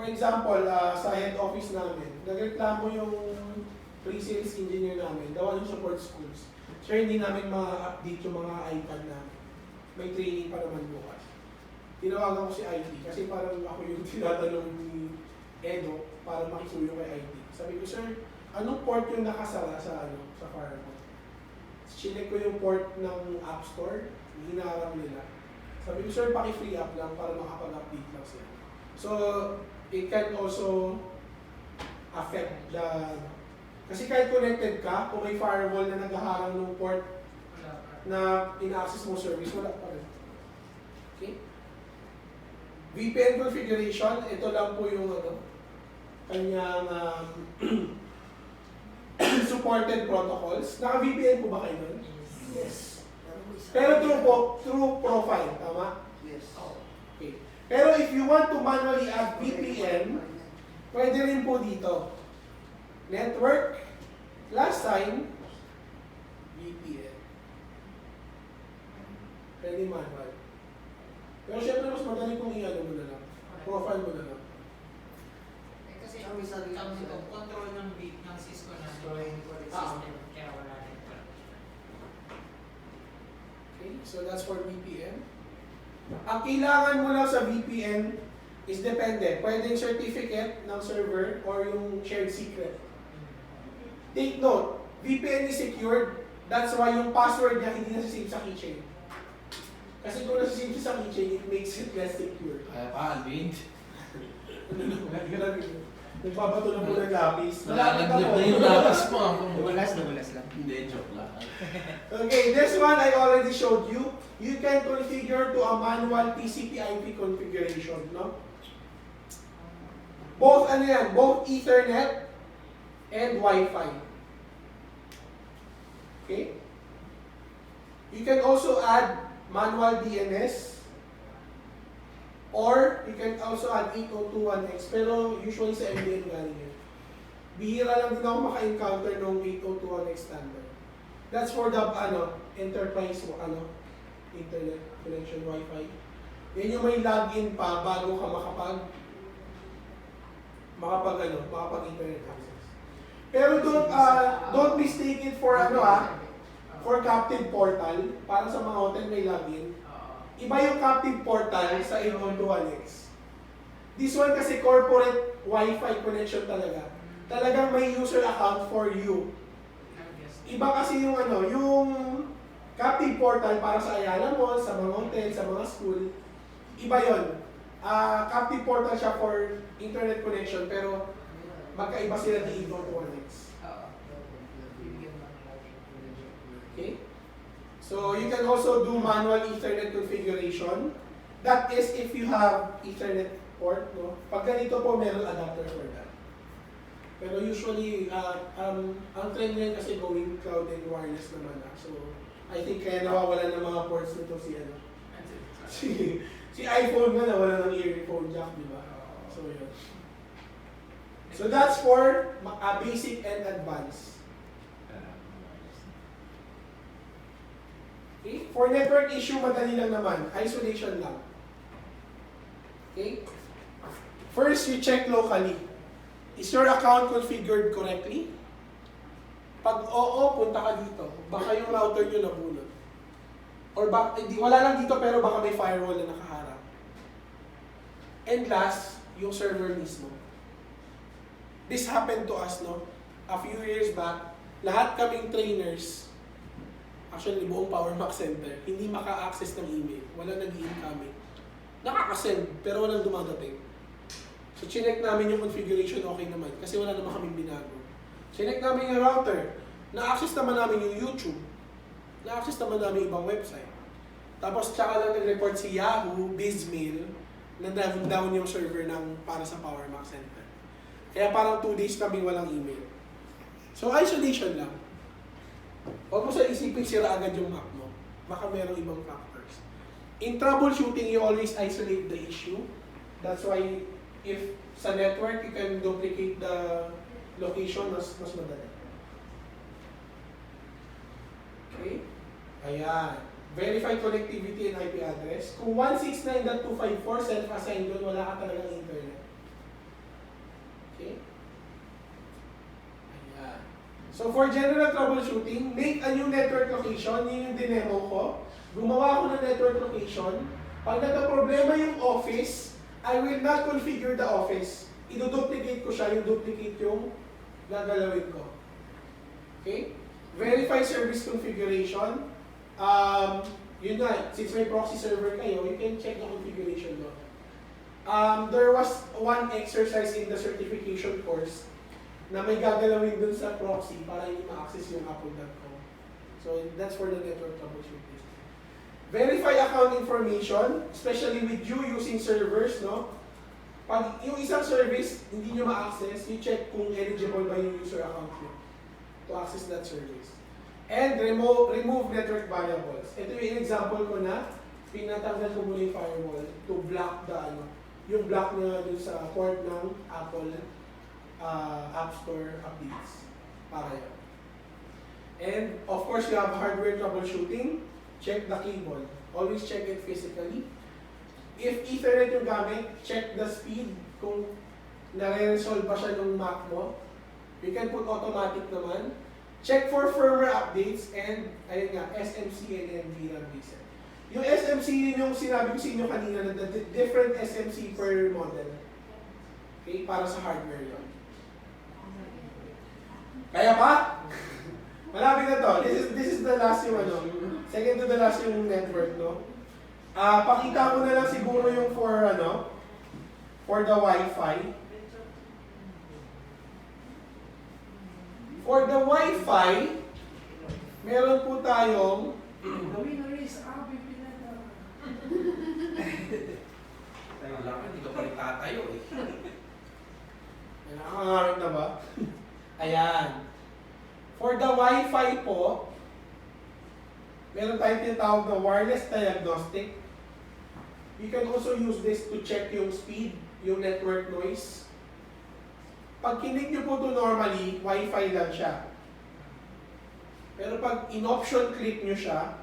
For example, sa head office namin, nagreklamo yung pre-sales engineer namin, daw yung support schools. Sir, hindi namin ma-update yung mga iPad namin. May training pa naman bukas. Tinawagan ko si IT kasi parang ako yung tinatanong ni Edo para makisuyo kay IT. Sabi ko, sir, anong port yung nakasara sa firewall? Chinek ko yung port ng App Store, hinarang nila. Sabi ko, sir, paki-free up lang para makapag-update lang sila. So, it can also affect the... Kasi kahit connected ka, kung may firewall na naghaharang ng port na in-access mo service, wala pa rin. Okay? VPN configuration, ito lang po yung kanyang supported protocols. Naka-VPN po ba kayo nun? Yes. Pero through profile, tama? Yes. Okay. Pero if you want to manually add VPN, pwede rin po dito. Network, last sign, VPN. Pwede manual. Pero syempre mas madali kung i-ano mo na lang. Profile mo na lang. Kasi ang control ng Cisco na system, kaya wala rin. Okay, so that's for VPN. Ang kailangan mo lang sa VPN is depende. Pwedeng certificate ng server or yung shared secret. Take note, VPN is secured. That's why yung password niya hindi nasasave sa keychain. Kasi kung nasasave sa keychain, it makes it less secure. Kaya pa, Alvin. Nagbabato na po ng lapis. Nalaglag na yung lapis mo ako. Nagulas lang. Hindi, joke lang. Okay, this one I already showed you. You can configure to a manual TCP/IP configuration, no? Both ano yan, both Ethernet and Wi-Fi. Okay? You can also add manual DNS or you can also add 8021X, pero usually sa MDM galing yun. Bihira lang din ako maka-encounter ng 8021X standard. That's for the enterprise internet connection Wi-Fi. Yan yung may login pa bago ka makapag-internet access. Pero don't mistake it for for captive portal. Para sa mga hotel may login. Iba yung captive portal sa 802.1x. This one kasi corporate Wi-Fi connection talaga. Talagang may user account for you. Iba kasi yung yung captive portal para sa Ayala Mall, sa mga hotel, sa mga school. Iba yon. Captive portal siya for internet connection pero magkaiba sila ng 802.1x. Okay? So you can also do manual Ethernet configuration. That is if you have Ethernet port, no? Pag ganito po, meron adapter for that. Pero usually, ang trend ngayon kasi going cloud and wireless naman So I think kaya nawawalan ng mga ports nito si iPhone nga nawala ng earphone jack, di ba? So yun. So that's for basic and advanced. Okay? For network issue, madali lang naman. Isolation lang. Okay? First, you check locally. Is your account configured correctly? Pag oo, punta ka dito. Baka yung router nyo nabunod. Or wala lang dito pero baka may firewall na nakaharap. And last, yung server mismo. This happened to us, no? A few years back, lahat kaming trainers, actually, buong PowerMax Center, hindi maka-access ng email. Wala nag-incoming. Nakaka-send, pero walang dumadating. So, chinek namin yung configuration, okay naman. Kasi wala naman kaming binago. Chinek namin yung router. Na-access naman namin yung YouTube. Na-access naman namin ibang website. Tapos, tsaka lang nag-report si Yahoo, Bizmail, na down yung server para sa PowerMax Center. Kaya parang 2 days kami walang email. So, isolation lang. Huwag mo sa isipin sira agad yung Mac mo. Baka merong ibang factors. In troubleshooting, you always isolate the issue. That's why, if sa network, you can duplicate the location, mas madali. Okay? Ayan. Verify connectivity and IP address. Kung 169.254 self-assigned doon, wala ka talagang internet. Okay? Ayan. So for general troubleshooting, make a new network location. Yun yung dinemo ko. Gumawa ako ng network location. Pag nagka-problema yung office, I will not configure the office. I-duplicate ko siya, yung duplicate yung gagalawin ko. Okay? Verify service configuration. Yun nga, since may proxy server kayo, you can check the configuration doon. There was one exercise in the certification course na may gagalawin dun sa proxy para hindi ma-access yung apple.com. So that's for the network troubleshooting. Verify account information, especially with you using servers, no? Pag yung isang service hindi nyo ma-access, you check kung eligible ba yung user account nyo to access that service. And remove network variables. Ito yung example ko na pinatanggal ko muna yung firewall to block the yung block niya dun sa port ng Apple App Store updates. Para yun. And of course, you have hardware troubleshooting. Check the cable. Always check it physically. If Ethernet yung gamit, check the speed kung nare-resolve pa siya ng Mac mo. You can put automatic naman. Check for firmware updates and ayun nga, SMC and VRAM reset. Yung SMC yun yung sinabi ko sa inyo kanina na different SMC per model. Okay, para sa hardware yun. Kaya pa? Malapit na to. This is the last yung second to the last yung network, no? Pakita ko na lang siguro yung for the Wi-Fi. For the Wi-Fi, meron po tayong Wala ka, hindi ka pa rin tatayo eh. Nakakangarit na ba? Ayan. For the Wi-Fi po, meron tayong tinatawag na wireless diagnostic. You can also use this to check yung speed, yung network noise. Pag kinig nyo po ito normally, Wi-Fi lang siya. Pero pag in-option click nyo siya,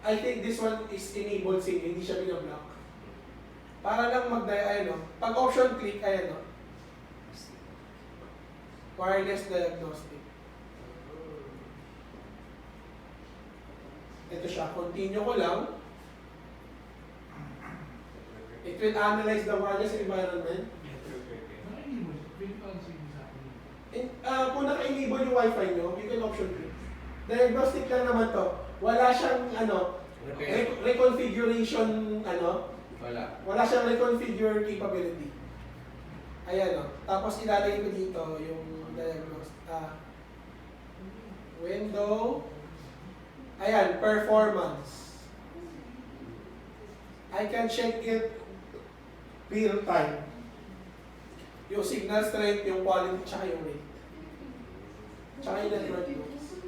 I think this one is enabled sa inyo, hindi siya binablock. Para lang pag option click, wireless diagnostic. Ito siya, continue ko lang. It will analyze the wireless environment. Kung naka-enable yung Wi-Fi nyo, you can option click. Diagnostic lang naman to. Wala siyang reconfiguration wala siyang reconfigure capability. Ayan Tapos ilalagay ko dito yung window. Ayan, performance. I can check it real time. Yung signal strength, yung quality, tsaka yung rate. Tsaka yung network noise.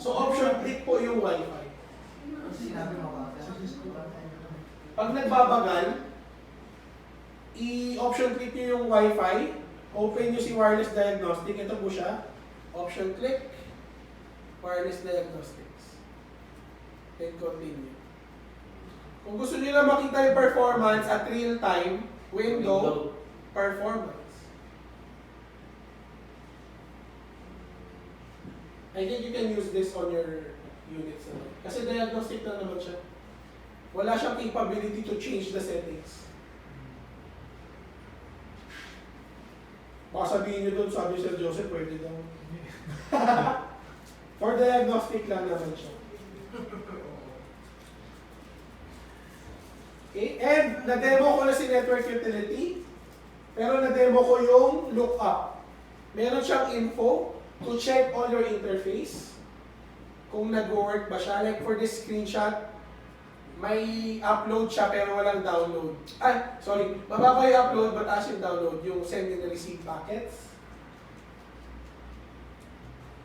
So option click po yung Wi-Fi. Pag nagbabagal, i-option click nyo yung Wi-Fi, open nyo si wireless diagnostic, ito po siya, option click, wireless diagnostics. Then continue. Kung gusto nyo na makita yung performance at real time, window, performance. I think you can use this on your units naman. Kasi diagnostic na naman siya. Wala siyang capability to change the settings. Baka sabihin nyo doon, sabi Sir Joseph, pwede daw. For diagnostic lang naman siya. Okay, and na-demo ko na si network utility, pero na-demo ko yung lookup. Meron siyang info to check all your interface, kung nag-work ba siya. Like for this screenshot, may upload siya pero walang download. Mababa yung upload, mataas yung download, yung send and receive packets.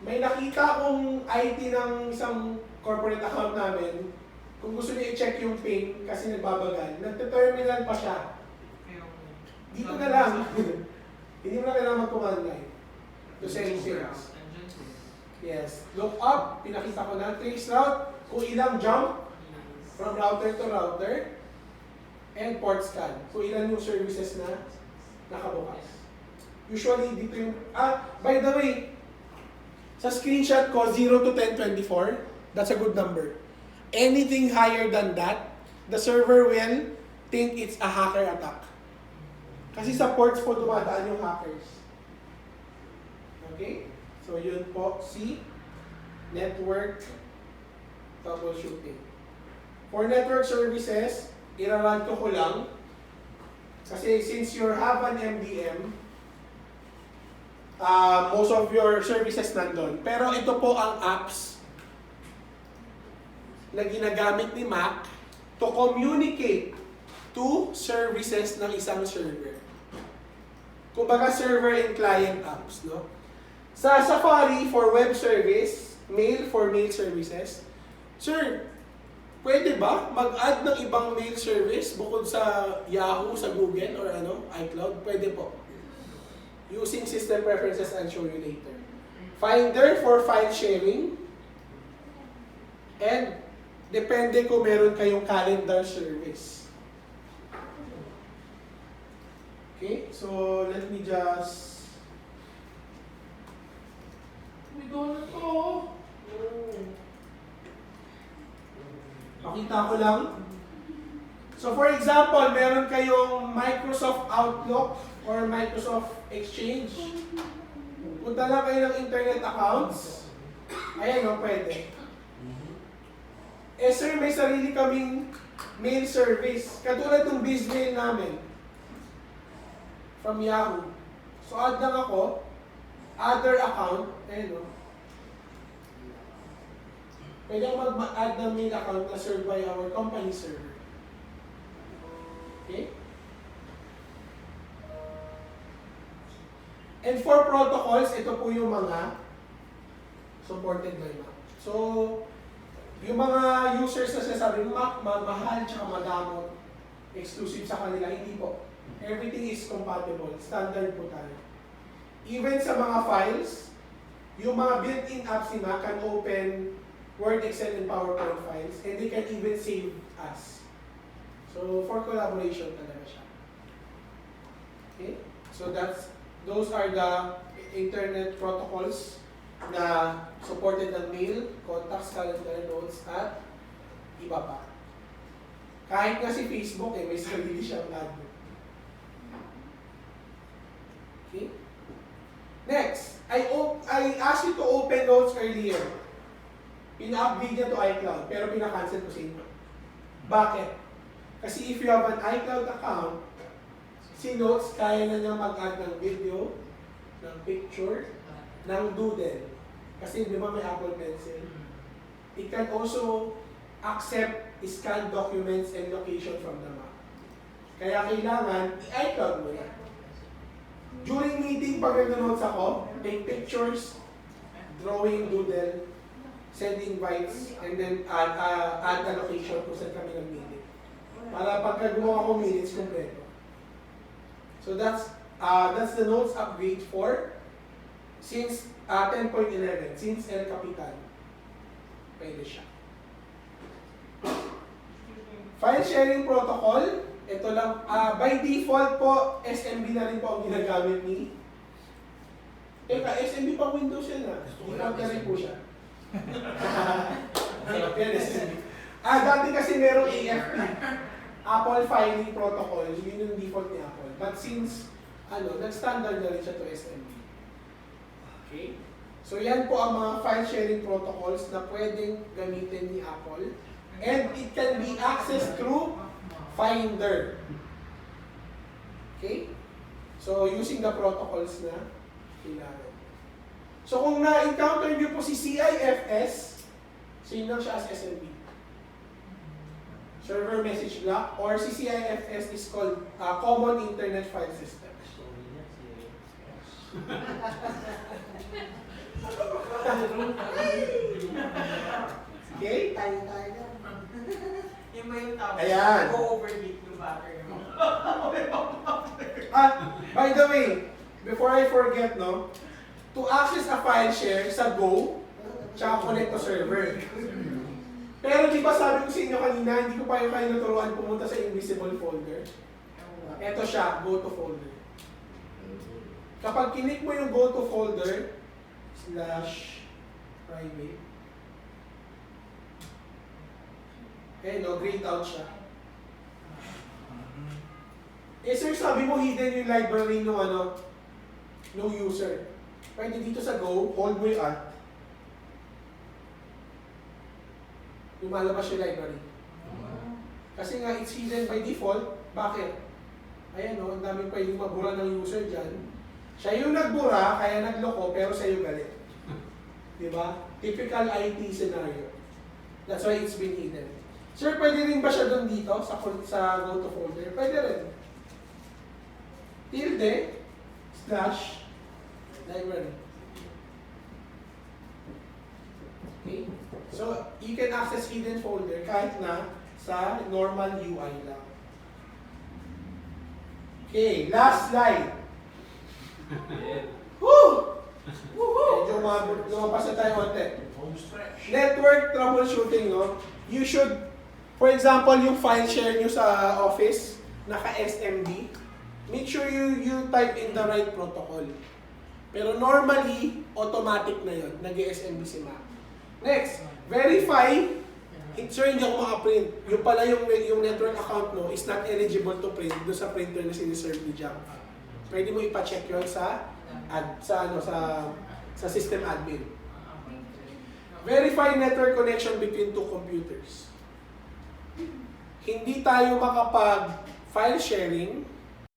May nakita akong IT ng isang corporate account namin, kung gusto niya i-check yung ping kasi nagbabagal, nagte-terminal pa siya. Dito na lang. Hindi mo na kailangan mag-command line to send pings. Yes. Look up, pinakita ko na. Trace route, kung ilang jump from router to router. And port scan, kung ilan yung services na nakabukas. Usually, dito yung... by the way, sa screenshot ko, 0 to 1024, that's a good number. Anything higher than that, the server will think it's a hacker attack. Kasi sa ports po dumadaan yung hackers. Okay? So yun po, C, network troubleshooting. For network services, iraran ko lang. Kasi since you have an MDM, most of your services nandun. Pero ito po ang apps na ginagamit ni Mac to communicate to services ng isang server. Kumbaga server and client apps, no? Sa Safari for web service, mail for mail services, sir, pwede ba mag-add ng ibang mail service bukod sa Yahoo, sa Google, or iCloud? Pwede po. Using system preferences, I'll show you later. Finder for file sharing. And depende kung meron kayong calendar service. Okay, so let me just... We go na to. Pakita ko lang. So for example, meron kayong Microsoft Outlook or Microsoft Exchange. Punta lang kayo ng internet accounts. Ayan o, pwede. Eh sir, may sarili kaming mail service. Katulad ng BizMail namin. From Yahoo. So add lang ako. Other account. Ayan o. Pwede akong mag-add ng mail account na served by our company server. Okay? And for protocols, ito po yung mga supported by Mac. So, yung mga users na sinasabi, Mac, mahal, tsaka madamot, exclusive sa kanila, hindi po. Everything is compatible. Standard po tayo. Even sa mga files, yung mga built-in apps ni Mac can open Word, Excel, and PowerPoint files, and they can even save as. So, for collaboration talaga siya. Okay? So, those are the internet protocols na supported ng mail, contacts, calendar, notes, at iba pa. Kahit nga si Facebook, may sarili siyang admin. Okay? Next, I asked you to open notes earlier. Pina-upgrade niya to iCloud, pero pina-cancel ko sa inyo. Bakit? Kasi if you have an iCloud account, si Notes, kaya na niya mag-add ng video, ng picture, ng doodle. Kasi di ba may Apple Pencil? It can also accept scanned documents and location from the Mac. Kaya kailangan, i-iCloud mo na. During meeting, pag nag-notes ako, take pictures, drawing, doodle, send invites, and then add a location kung saan kami ng-meeting. Para pagka gumawa ko minutes, kompleto. So that's the notes upgrade for since 10.11, since El Capitan. Pwede siya. File sharing protocol, ito lang, by default po, SMB na rin po ang ginagamit ni. Teka, SMB pa Windows yan na. Default na rin po siya. Dati kasi merong AFP, Apple Filing Protocol, yun yung default ni Apple. But since, nag-standard na rin siya to SMB. Okay? So yan po ang mga file sharing protocols na pwedeng gamitin ni Apple. And it can be accessed through Finder. Okay? So using the protocols na kailangan. So kung na-encounter nyo po si CIFS, sino lang siya as SMB? Server Message Block, or si CIFS is called Common Internet File System. Okay? Tayo. Yung ba yung tawag? Ayan. Go-overheat yung battery mo. By the way, before I forget, no, to access a file share sa Go, tsaka connect to server. Pero di ba sabi ko sa inyo kanina, hindi ko pa yung kayo naturuan pumunta sa invisible folder. Ito siya, go to folder. Kapag kinik mo yung go to folder, /private, no, grayed out siya. Eh sir, sabi mo hidden yung library ng no user. Pwede dito sa go, hold mo yung alt. Lumalabas yung library. Kasi nga, it's hidden by default. Bakit? Ayan o, ang daming pwedeng mabura ng user dyan. Siya yung nagbura, kaya nagloko, pero sa'yo galit. Diba? Typical IT scenario. That's why it's been hidden. Sir, pwede rin ba siya doon dito sa go to folder? Pwede rin. Tilde, / library. Okay? So, you can access hidden folder kahit na sa normal UI lang. Okay, last slide. Woo! Medyo lumabas na tayo konti. Home stretch. Network troubleshooting, no? You should, for example, yung file share nyo sa Office, naka-SMB, make sure you type in the right protocol. Pero normally, automatic na yun. Nag-SMB si Mac. Next, verify. Sir, hindi ako makaprint. Yung pala yung network account mo is not eligible to print doon sa printer na siniserve ni Jack. Pwede mo ipa-check yun sa system admin. Verify network connection between two computers. Hindi tayo makapag file sharing